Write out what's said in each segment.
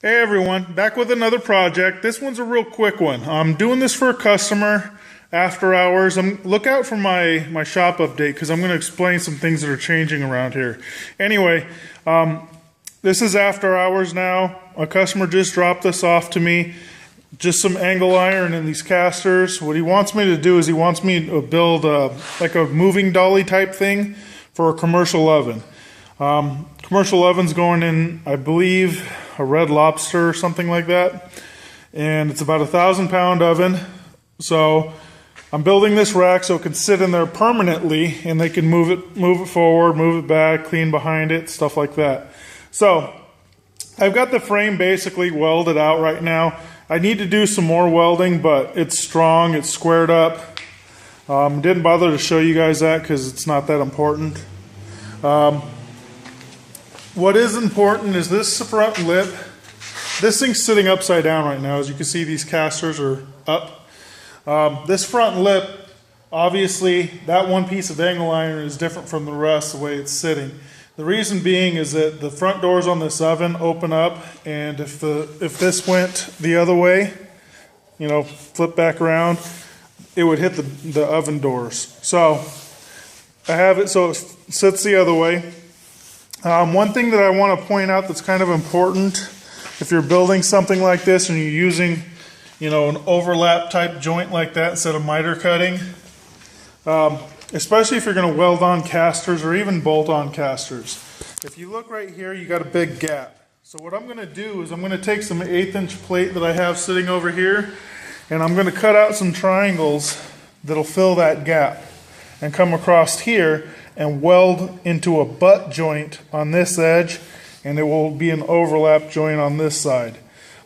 Hey everyone, back with another project. This one's a real quick one. I'm doing this for a customer after hours. Look out for my shop update because I'm going to explain some things that are changing around here. Anyway, this is after hours now. A customer just dropped this off to me. Just some angle iron in these casters. What he wants me to do is he wants me to build like a moving dolly type thing for a commercial oven. Commercial oven's going in, I believe, a Red Lobster or something like that. And it's about a 1,000-pound oven. So I'm building this rack so it can sit in there permanently and they can move it forward, move it back, clean behind it, stuff like that. So I've got the frame basically welded out right now. I need to do some more welding, but it's strong, it's squared up. Didn't bother to show you guys that because it's not that important. What is important is this front lip. This thing's sitting upside down right now. As you can see, these casters are up. This front lip, obviously, that one piece of angle iron is different from the rest, the way it's sitting. The reason being is that the front doors on this oven open up, and if this went the other way, you know, flip back around, it would hit the oven doors. So I have it so it sits the other way. One thing that I want to point out that's kind of important, if you're building something like this and you're using, you know, an overlap type joint like that instead of miter cutting, especially if you're going to weld on casters or even bolt on casters. If you look right here, you got a big gap. So what I'm going to do is I'm going to take some 1/8" plate that I have sitting over here, and I'm going to cut out some triangles that'll fill that gap and come across here and weld into a butt joint on this edge, and it will be an overlap joint on this side.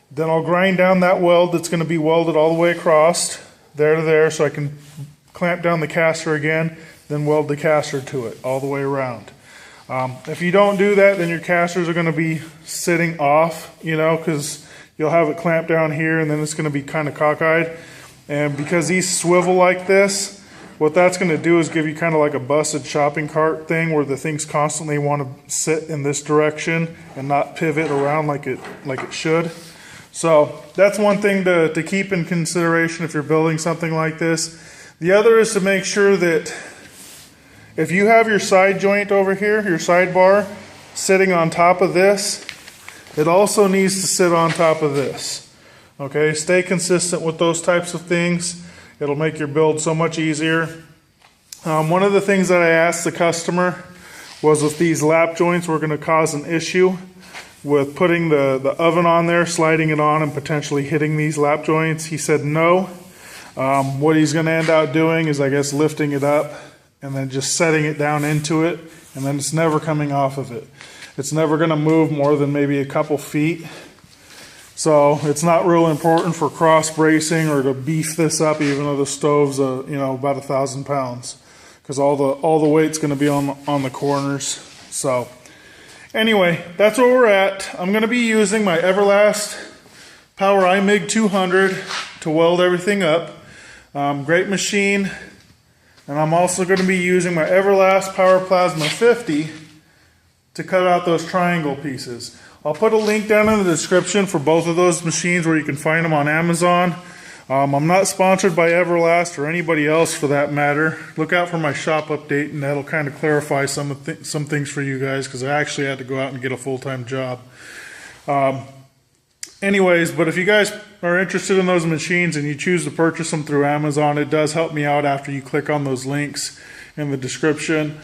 Then I'll grind down that weld that's going to be welded all the way across there to there so I can clamp down the caster again, then weld the caster to it all the way around. If you don't do that, then your casters are going to be sitting off, you know, because you'll have it clamped down here and then it's going to be kind of cockeyed. And because these swivel like this, what that's going to do is give you kind of like a busted shopping cart thing where the things constantly want to sit in this direction and not pivot around like it should. So that's one thing to keep in consideration if you're building something like this. The other is to make sure that if you have your side joint over here, your side bar, sitting on top of this, it also needs to sit on top of this. Okay, stay consistent with those types of things. It'll make your build so much easier. One of the things that I asked the customer was if these lap joints were going to cause an issue with putting the oven on there, sliding it on, and potentially hitting these lap joints. He said no. What he's going to end up doing is, I guess, lifting it up and then just setting it down into it, and then it's never coming off of it. It's never going to move more than maybe a couple feet. So it's not real important for cross bracing or to beef this up, even though the stove's you know, about 1,000 pounds, because all the weight's going to be on the corners. So anyway, that's where we're at. I'm going to be using my Everlast I-MIG 200 to weld everything up. Great machine. And I'm also going to be using my Everlast PowerPlasma 50 to cut out those triangle pieces. I'll put a link down in the description for both of those machines where you can find them on Amazon. I'm not sponsored by Everlast or anybody else for that matter. Look out for my shop update, and that'll kind of clarify some things for you guys, because I actually had to go out and get a full-time job. Anyways, but if you guys are interested in those machines and you choose to purchase them through Amazon, it does help me out after you click on those links in the description.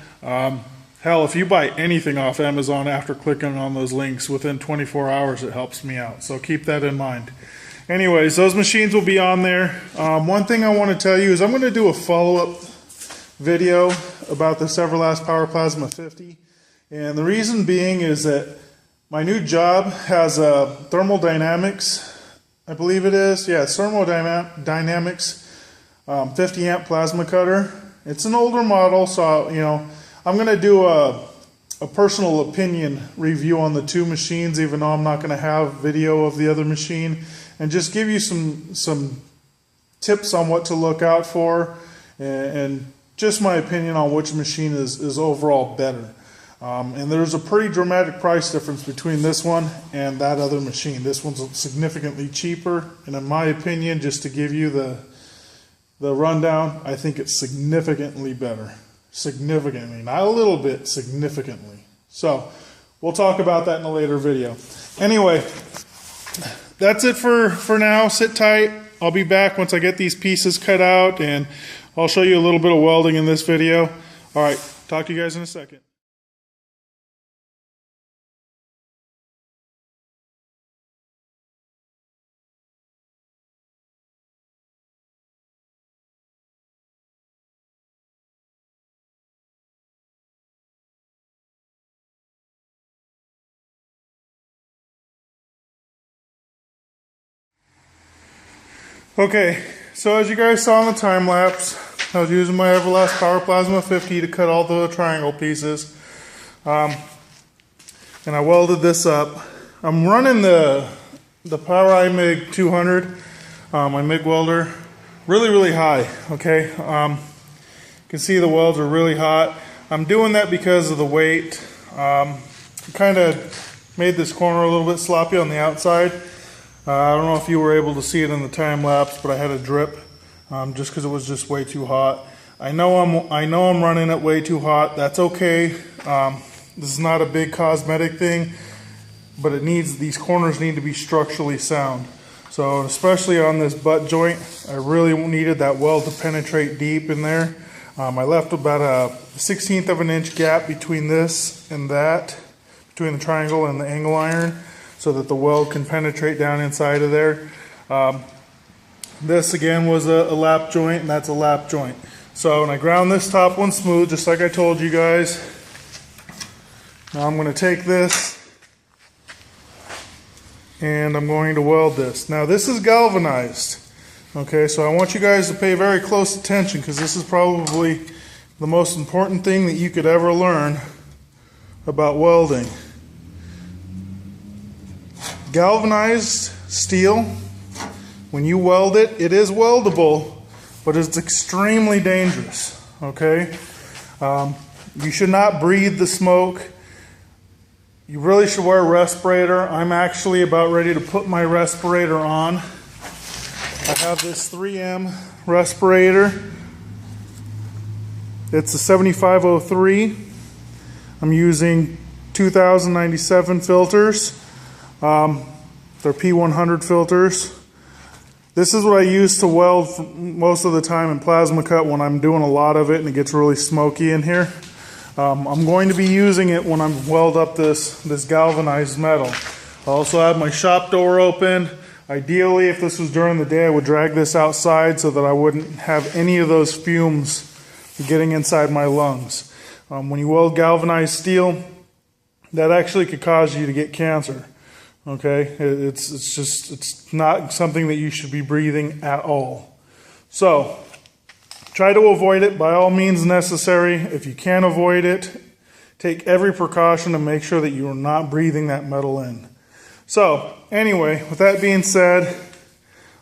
Hell, if you buy anything off Amazon after clicking on those links, within 24 hours it helps me out. So keep that in mind. Anyways, those machines will be on there. One thing I want to tell you is I'm going to do a follow-up video about this Everlast PowerPlasma 50. And the reason being is that my new job has a thermodynamics, I believe it is. Yeah, it's thermodynamics 50 amp plasma cutter. It's an older model, so you know, I'm going to do a personal opinion review on the two machines, even though I'm not going to have video of the other machine, and just give you some tips on what to look out for, and just my opinion on which machine is overall better. And there's a pretty dramatic price difference between this one and that other machine. This one's significantly cheaper, and in my opinion, just to give you the rundown, I think it's significantly better. Significantly, not a little bit, significantly. So we'll talk about that in a later video. Anyway, that's it for now. Sit tight. I'll be back once I get these pieces cut out, and I'll show you a little bit of welding in this video. All right, talk to you guys in a second. Okay, so as you guys saw in the time lapse, I was using my Everlast PowerPlasma 50 to cut all the triangle pieces, and I welded this up. I'm running the Power I-MIG 200, my MIG welder, really high. Okay, you can see the welds are really hot. I'm doing that because of the weight. Kind of made this corner a little bit sloppy on the outside. I don't know if you were able to see it in the time lapse, but I had a drip just because it was just way too hot. I know I'm running it way too hot. That's okay. This is not a big cosmetic thing, but these corners need to be structurally sound. So especially on this butt joint, I really needed that weld to penetrate deep in there. I left about a 1/16 of an inch gap between this and that, between the triangle and the angle iron, so that the weld can penetrate down inside of there. This again was a lap joint, and that's a lap joint. So when I ground this top one smooth, just like I told you guys, now I'm going to take this and I'm going to weld this. Now this is galvanized. Okay, so I want you guys to pay very close attention, because this is probably the most important thing that you could ever learn about welding. Galvanized steel, when you weld it, it is weldable, but it's extremely dangerous. Okay, you should not breathe the smoke. You really should wear a respirator. I'm actually about ready to put my respirator on. I have this 3M respirator. It's a 7503. I'm using 2097 filters. They're P100 filters. This is what I use to weld most of the time in plasma cut when I'm doing a lot of it and it gets really smoky in here. I'm going to be using it when I weld up this galvanized metal. I also have my shop door open. Ideally, if this was during the day, I would drag this outside so that I wouldn't have any of those fumes getting inside my lungs. When you weld galvanized steel, that actually could cause you to get cancer. Okay, it's not something that you should be breathing at all. So try to avoid it by all means necessary. If you can't avoid it, take every precaution to make sure that you are not breathing that metal in. So anyway, with that being said,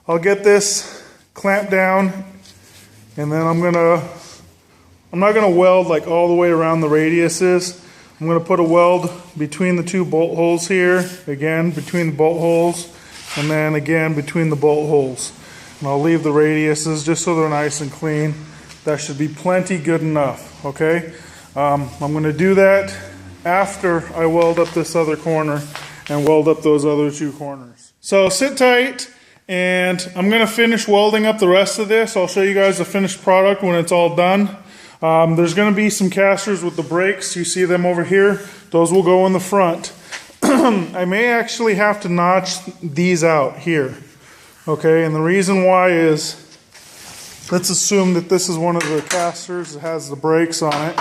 I'll get this clamped down, and then I'm not gonna weld like all the way around the radiuses. I'm going to put a weld between the two bolt holes here, again between the bolt holes, and then again between the bolt holes. And I'll leave the radiuses just so they're nice and clean. That should be plenty good enough, okay? I'm going to do that after I weld up this other corner and weld up those other two corners. So sit tight, and I'm going to finish welding up the rest of this. I'll show you guys the finished product when it's all done. There's going to be some casters with the brakes. You see them over here? Those will go in the front. I may actually have to notch these out here. Okay, and the reason why is, let's assume that this is one of the casters that has the brakes on it.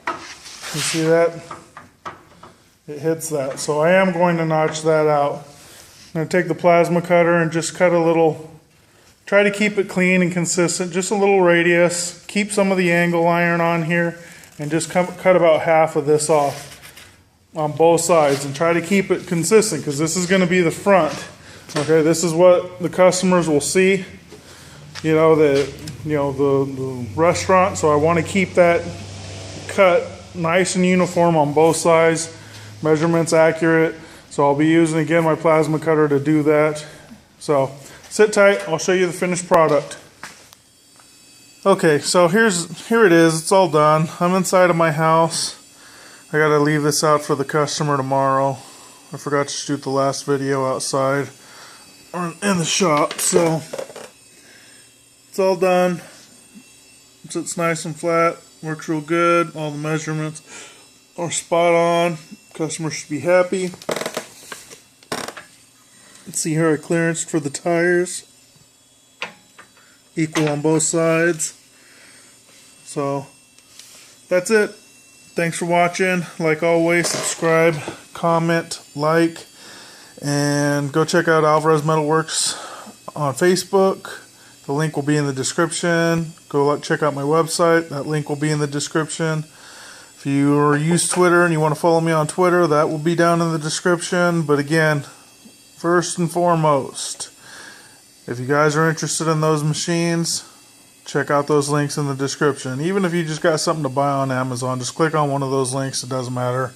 You see that? It hits that. So I am going to notch that out. I'm going to take the plasma cutter and just cut a little. Try to keep it clean and consistent, just a little radius. Keep some of the angle iron on here, and just cut about half of this off on both sides, and try to keep it consistent, because this is going to be the front. Okay, this is what the customers will see. The restaurant. So I want to keep that cut nice and uniform on both sides, measurements accurate. So I'll be using again my plasma cutter to do that. So sit tight, I'll show you the finished product. Okay, so here it is, it's all done. I'm inside of my house. I gotta leave this out for the customer tomorrow. I forgot to shoot the last video outside or in the shop, so it's all done. It sits nice and flat, works real good. All the measurements are spot on. Customer should be happy. Let's see here, our clearance for the tires. Equal on both sides. So that's it. Thanks for watching. Like always, subscribe, comment, like, and go check out Alvarez Metalworks on Facebook. The link will be in the description. Go check out my website. That link will be in the description. If you use Twitter and you want to follow me on Twitter, that will be down in the description. But again, first and foremost, if you guys are interested in those machines, check out those links in the description. Even if you just got something to buy on Amazon, just click on one of those links. It doesn't matter.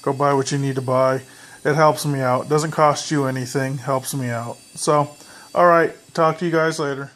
Go buy what you need to buy. It helps me out. It doesn't cost you anything. Helps me out. So, alright. Talk to you guys later.